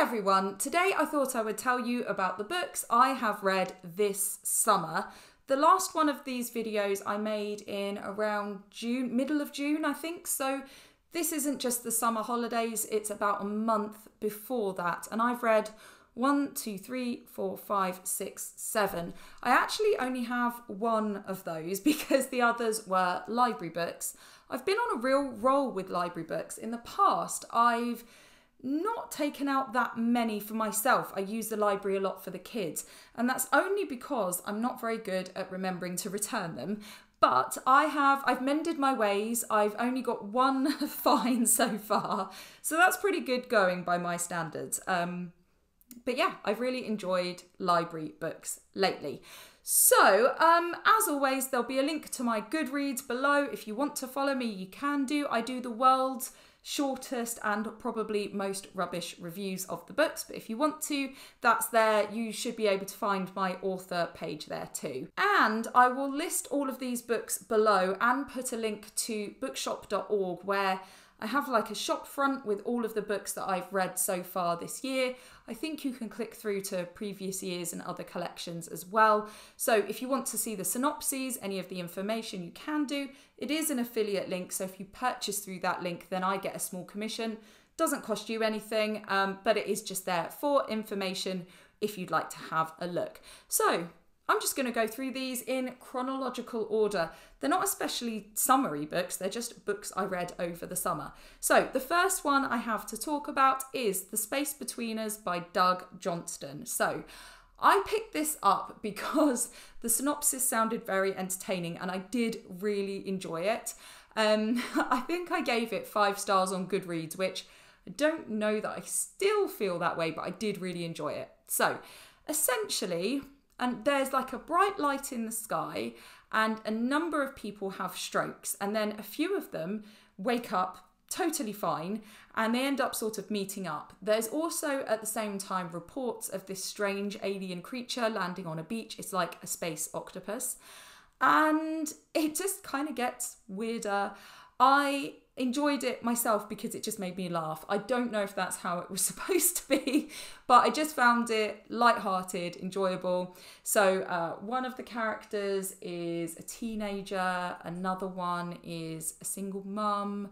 everyone, today I thought I would tell you about the books I have read this summer. The last one of these videos I made in around June, middle of June I think, so this isn't just the summer holidays, it's about a month before that, and I've read 1, 2, 3, 4, 5, 6, 7. I actually only have one of those because the others were library books. I've been on a real roll with library books. In the past, I've not taken out that many for myself. I use the library a lot for the kids, and that's only because I'm not very good at remembering to return them. But I've mended my ways. I've only got one fine so far, so that's pretty good going by my standards. But yeah, I've really enjoyed library books lately. So, as always, there'll be a link to my Goodreads below. If you want to follow me, you can do. I do the world's shortest and probably most rubbish reviews of the books, but if you want to, that's there. You should be able to find my author page there too. And I will list all of these books below and put a link to bookshop.org where I have like a shop front with all of the books that I've read so far this year. I think you can click through to previous years and other collections as well. So if you want to see the synopses, any of the information, you can do. It is an affiliate link, so if you purchase through that link, then I get a small commission. Doesn't cost you anything, but it is just there for information if you'd like to have a look. So I'm just going to go through these in chronological order. They're not especially summary books, they're just books I read over the summer. So the first one I have to talk about is The Space Between Us by Doug Johnstone. So I picked this up because the synopsis sounded very entertaining and I did really enjoy it. I think I gave it 5 stars on Goodreads, which I don't know that I still feel that way, but I did really enjoy it. So essentially, and there's like a bright light in the sky and a number of people have strokes, and then a few of them wake up totally fine and they end up sort of meeting up. There's also at the same time reports of this strange alien creature landing on a beach. It's like a space octopus, and it just kind of gets weirder. I enjoyed it myself because it just made me laugh. I don't know if that's how it was supposed to be, but I just found it lighthearted, enjoyable. So one of the characters is a teenager, another one is a single mum.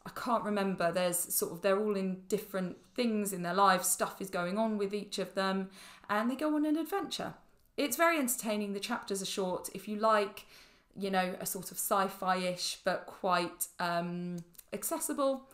I can't remember. They're all in different things in their lives. Stuff is going on with each of them and they go on an adventure. It's very entertaining. The chapters are short. If you like, you know, a sort of sci-fi-ish but quite accessible,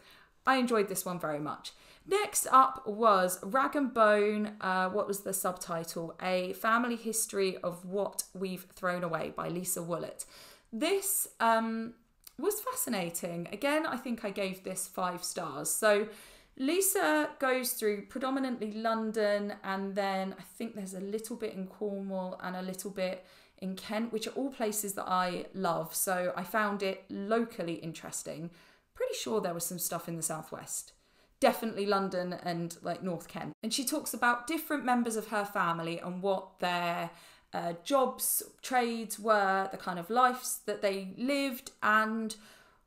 I enjoyed this one very much. Next up was Rag and Bone, what was the subtitle? A Family History of What We've Thrown Away by Lisa Woollett. This was fascinating. Again, I think I gave this 5 stars. So Lisa goes through predominantly London, and then I think there's a little bit in Cornwall and a little bit in Kent, which are all places that I love. So I found it locally interesting. Pretty sure there was some stuff in the southwest. Definitely London and like North Kent. And she talks about different members of her family and what their jobs, trades were, the kind of lives that they lived, and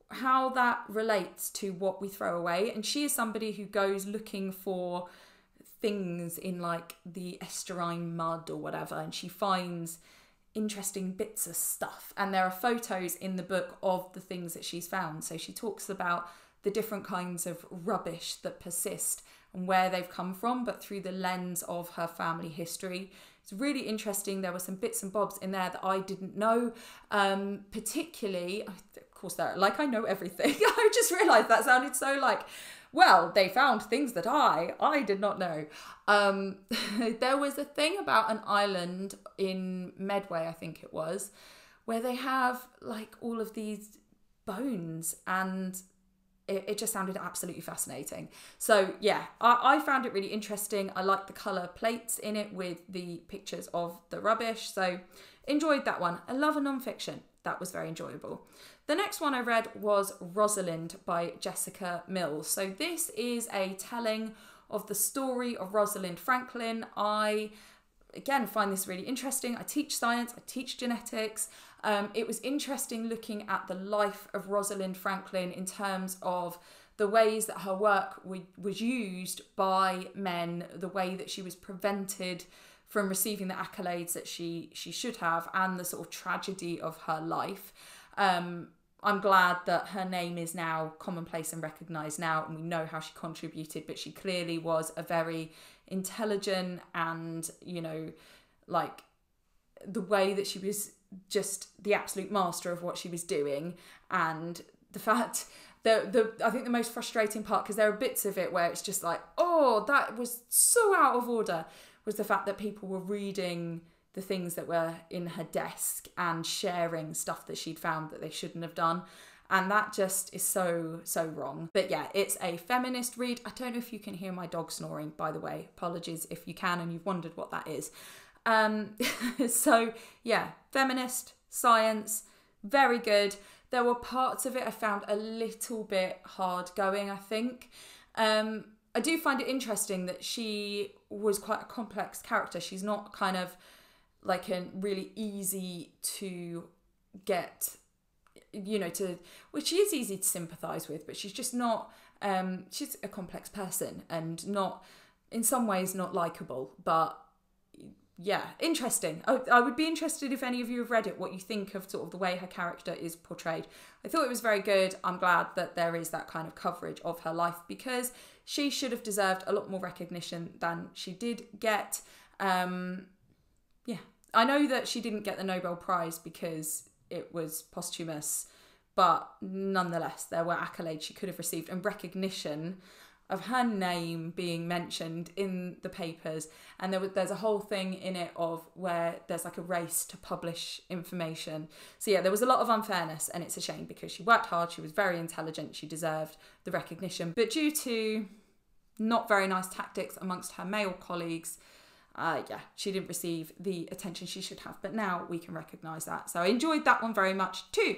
how that relates to what we throw away. And she is somebody who goes looking for things in like the estuarine mud or whatever, and she finds interesting bits of stuff, and there are photos in the book of the things that she's found. So she talks about the different kinds of rubbish that persist and where they've come from, but through the lens of her family history. It's really interesting. There were some bits and bobs in there that I didn't know, particularly, of course, like I know everything. I just realised that sounded so like, well, they found things that I did not know. There was a thing about an island in Medway, I think it was, where they have like all of these bones, and it just sounded absolutely fascinating. So yeah, I found it really interesting. I like the colour plates in it with the pictures of the rubbish. So enjoyed that one. I love a non-fiction. That was very enjoyable. The next one I read was Rosalind by Jessica Mills. So this is a telling of the story of Rosalind Franklin. I, again, find this really interesting. I teach science, I teach genetics. It was interesting looking at the life of Rosalind Franklin in terms of the ways that her work was used by men, the way that she was prevented from receiving the accolades that she should have, and the sort of tragedy of her life. I'm glad that her name is now commonplace and recognised now, and we know how she contributed, but she clearly was a very intelligent and, you know, like the way that she was just the absolute master of what she was doing. And the fact that I think the most frustrating part, because there are bits of it where it's just like, oh, that was so out of order, was the fact that people were reading the things that were in her desk and sharing stuff that she'd found that they shouldn't have done. And that just is so wrong. But yeah, it's a feminist read. I don't know if you can hear my dog snoring, by the way. Apologies if you can and you've wondered what that is. So yeah, feminist, science, very good. There were parts of it I found a little bit hard going, I think. I do find it interesting that she was quite a complex character. She's not kind of like a really easy to get, you know, well, she is easy to sympathise with, but she's just not, she's a complex person and not, in some ways, not likeable. But yeah, interesting. I would be interested if any of you have read it, what you think of sort of the way her character is portrayed. I thought it was very good. I'm glad that there is that kind of coverage of her life, because she should have deserved a lot more recognition than she did get. Yeah, I know that she didn't get the Nobel Prize because it was posthumous, but nonetheless, there were accolades she could have received and recognition of her name being mentioned in the papers. And there's a whole thing in it of where there's like a race to publish information. So yeah, there was a lot of unfairness, and it's a shame because she worked hard, she was very intelligent, she deserved the recognition. But due to not very nice tactics amongst her male colleagues, yeah, she didn't receive the attention she should have, but now we can recognise that. So I enjoyed that one very much too.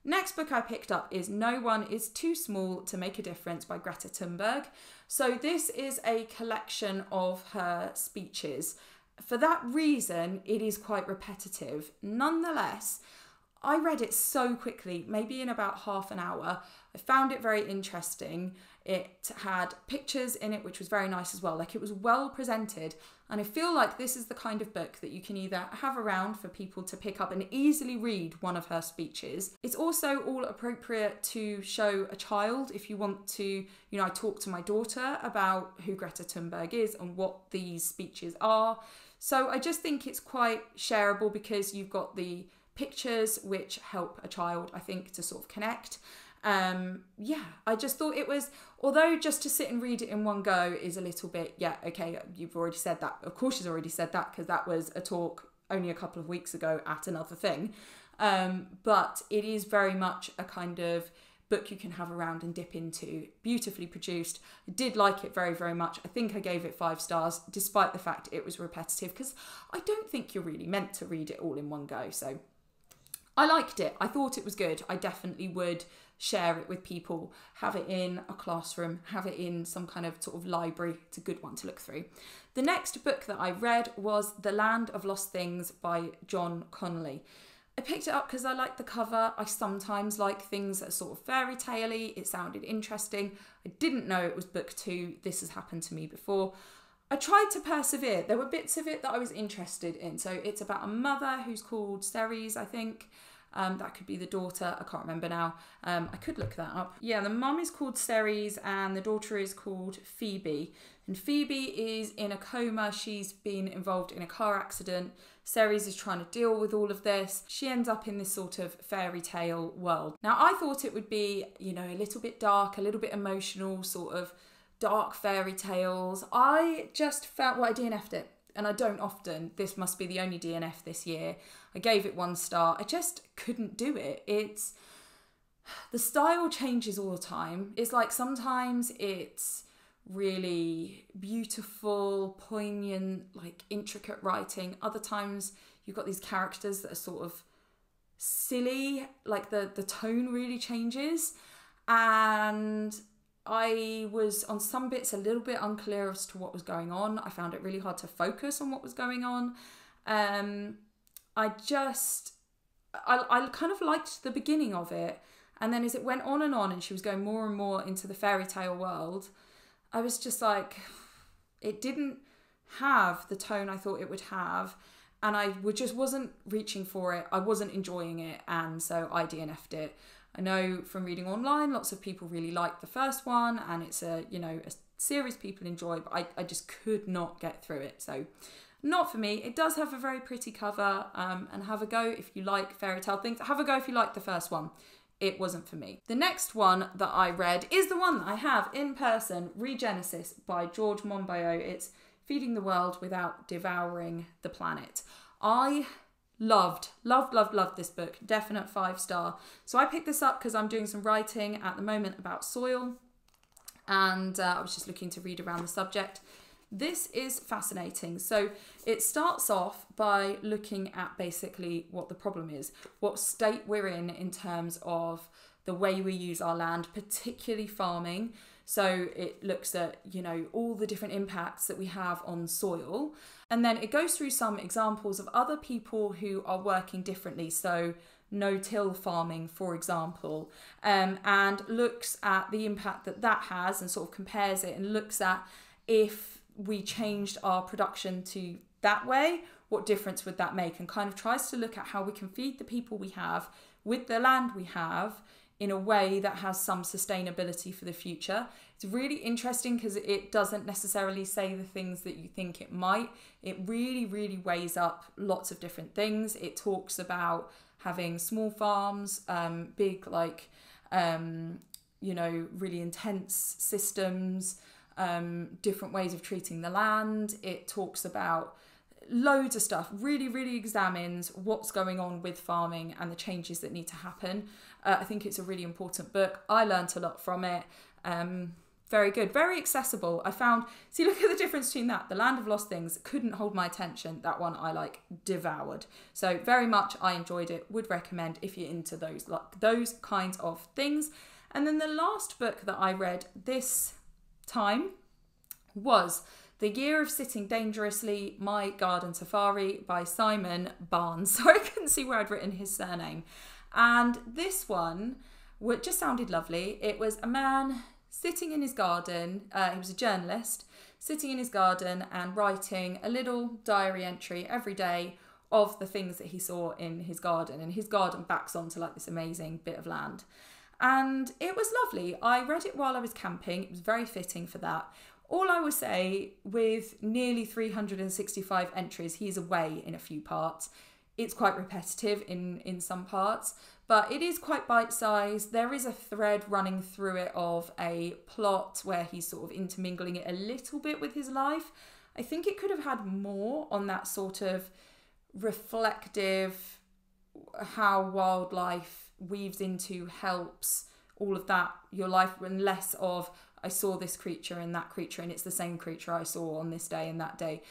Next book I picked up is No One Is Too Small to Make a Difference by Greta Thunberg. So this is a collection of her speeches. For that reason, it is quite repetitive. Nonetheless, I read it so quickly, maybe in about half an hour. I found it very interesting. It had pictures in it, which was very nice as well. Like, it was well presented. And I feel like this is the kind of book that you can either have around for people to pick up and easily read one of her speeches. It's also all appropriate to show a child if you want to, you know, I talk to my daughter about who Greta Thunberg is and what these speeches are. So I just think it's quite shareable because you've got the pictures which help a child, I think, to sort of connect. Yeah, I just thought it was, although just to sit and read it in one go is a little bit, yeah, okay, you've already said that. Of course she's already said that, because that was a talk only a couple of weeks ago at another thing. But it is very much a kind of book you can have around and dip into. Beautifully produced. I did like it very, very much. I think I gave it 5 stars, despite the fact it was repetitive, because I don't think you're really meant to read it all in one go. So I liked it. I thought it was good. I definitely would share it with people, have it in a classroom, have it in some kind of sort of library. It's a good one to look through. The next book that I read was The Land of Lost Things by John Connolly. I picked it up because I liked the cover. I sometimes like things that are sort of fairy tale-y. It sounded interesting. I didn't know it was book 2. This has happened to me before. I tried to persevere. There were bits of it that I was interested in. So it's about a mother who's called Ceres, I think. That could be the daughter. I can't remember now. I could look that up. Yeah, the mum is called Ceres and the daughter is called Phoebe. And Phoebe is in a coma. She's been involved in a car accident. Ceres is trying to deal with all of this. She ends up in this sort of fairy tale world. Now, I thought it would be, you know, a little bit dark, a little bit emotional, sort of dark fairy tales. I just felt, well, I DNF'd it. And I don't often. This must be the only DNF this year. I gave it 1 star. I just couldn't do it. It's, the style changes all the time. It's like sometimes it's really beautiful, poignant, like intricate writing. Other times you've got these characters that are sort of silly, like the tone really changes. And I was on some bits a little bit unclear as to what was going on. I found it really hard to focus on what was going on. I kind of liked the beginning of it, And then as it went on and she was going more and more into the fairy tale world, I was just like, it didn't have the tone I thought it would have. And I just wasn't reaching for it. I wasn't enjoying it. And so I DNF'd it. I know from reading online, lots of people really liked the first one, and it's a series people enjoy, but I just could not get through it. So not for me. It does have a very pretty cover, and have a go if you like fairy tale things. Have a go if you like the first one. It wasn't for me. The next one that I read is the one that I have in person, Regenesis by George Monbiot. It's Feeding the World Without Devouring the Planet. I loved this book. Definite 5-star. So I picked this up because I'm doing some writing at the moment about soil, and I was just looking to read around the subject. This is fascinating. So it starts off by looking at basically what the problem is, what state we're in terms of the way we use our land, particularly farming. So it looks at, all the different impacts that we have on soil. And then it goes through some examples of other people who are working differently. So no-till farming, for example, and looks at the impact that has and sort of compares it and looks at if we changed our production to that way, what difference would that make? And kind of tries to look at how we can feed the people we have with the land we have in a way that has some sustainability for the future. It's really interesting because it doesn't necessarily say the things that you think it might. It really, really weighs up lots of different things. It talks about having small farms, big, really intense systems, different ways of treating the land. It talks about loads of stuff, really, really examines what's going on with farming and the changes that need to happen. I think it's a really important book. I learnt a lot from it. Very good, very accessible. I found, see, look at the difference between that. The Land of Lost Things couldn't hold my attention. That one I devoured. So very much I enjoyed it. Would recommend if you're into those kinds of things. And then the last book that I read this time was The Year of Sitting Dangerously, My Garden Safari by Simon Barnes. Sorry, I couldn't see where I'd written his surname. And this one just sounded lovely. It was a man sitting in his garden. He was a journalist, sitting in his garden and writing a little diary entry every day of the things that he saw in his garden. And his garden backs onto this amazing bit of land. And it was lovely. I read it while I was camping. It was very fitting for that. All I would say, with nearly 365 entries, he's away in a few parts. It's quite repetitive in some parts, but it is quite bite-sized. There is a thread running through it of a plot where he's sort of intermingling it a little bit with his life. I think it could have had more on that sort of reflective, how wildlife weaves into, helps, all of that, your life, and less of, I saw this creature and that creature and it's the same creature I saw on this day and that day.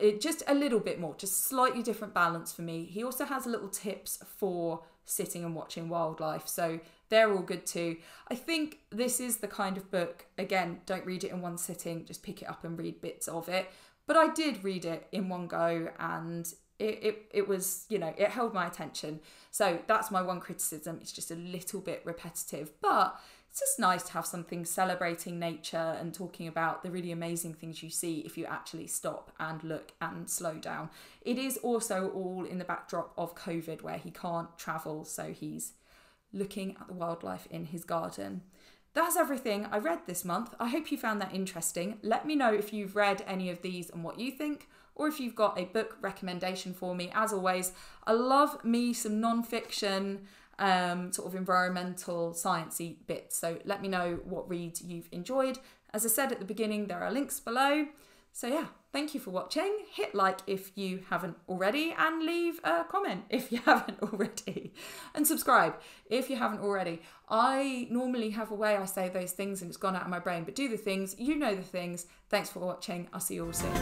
It just a little bit more, just slightly different balance for me. He also has little tips for sitting and watching wildlife, so they're all good too. I think this is the kind of book, again, don't read it in one sitting, just pick it up and read bits of it. But I did read it in one go, and it was, it held my attention. So that's my one criticism. It's just a little bit repetitive, but it's just nice to have something celebrating nature and talking about the really amazing things you see if you actually stop and look and slow down. It is also all in the backdrop of COVID, where he can't travel, so he's looking at the wildlife in his garden. That's everything I read this month. I hope you found that interesting. Let me know if you've read any of these and what you think, or if you've got a book recommendation for me. As always, I love me some non-fiction, sort of environmental, sciencey bits. So let me know what reads you've enjoyed. As I said at the beginning, there are links below. So yeah, thank you for watching. Hit like if you haven't already, and leave a comment if you haven't already. And subscribe if you haven't already. I normally have a way I say those things and it's gone out of my brain, but do the things, you know the things. Thanks for watching. I'll see you all soon.